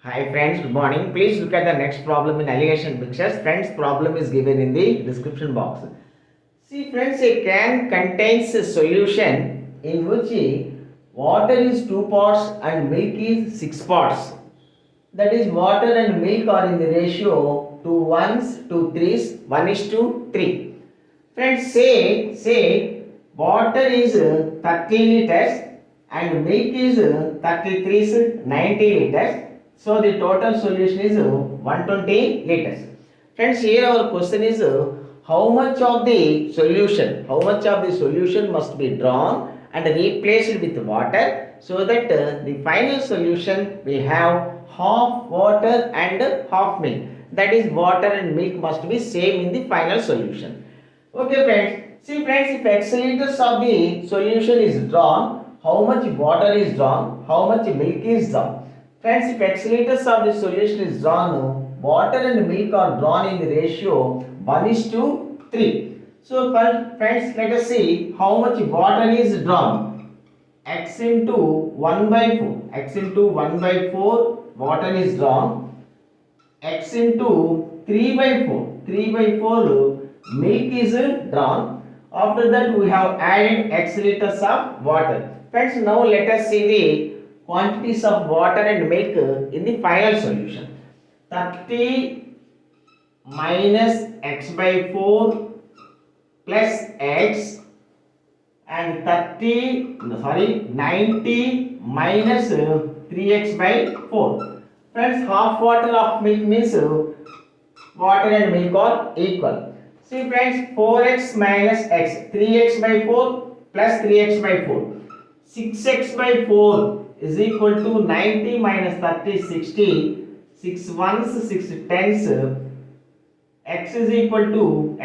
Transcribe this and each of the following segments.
Hi friends, good morning. Please look at the next problem in alligation mixtures. Friends, problem is given in the description box. See friends, a can contains a solution in which water is 2 parts and milk is 6 parts. That is, water and milk are in the ratio 2 ones, 2 threes, 1 is to 3. Friends, say water is 30 liters and milk is 33 90 liters. So the total solution is 120 liters. Friends, here our question is how much of the solution must be drawn and replaced with water so that the final solution will have half water and half milk. That is, water and milk must be same in the final solution. Okay friends, see friends, if x liters of the solution is drawn, how much water is drawn, how much milk is drawn. Friends, if x liters of the solution is drawn, water and milk are drawn in the ratio 1 is to 3. So friends, let us see how much water is drawn. X into 1 by 4. X into 1 by 4 water is drawn. X into 3 by 4. 3 by 4 milk is drawn. After that we have added x liters of water. Friends, now let us see the quantities of water and milk in the final solution. 30 minus x by 4 plus x and 90 minus 3x by 4. Friends, half water of milk means water and milk are equal. See friends, 4x minus x, 3x by 4 plus 3x by 4. 6x by 4 is equal to 90 minus 30, 60. 6 ones, 6 tens. X is equal to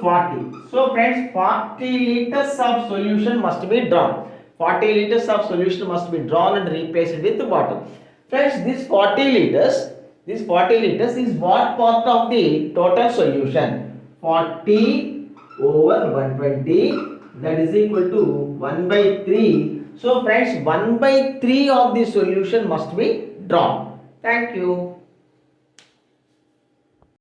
40. So friends, 40 liters of solution must be drawn. 40 liters of solution must be drawn and replaced with water. Friends, this 40 liters is what part of the total solution? 40 over 120, that is equal to 1 by 3. So friends, 1 by 3 of the solution must be drawn. Thank you.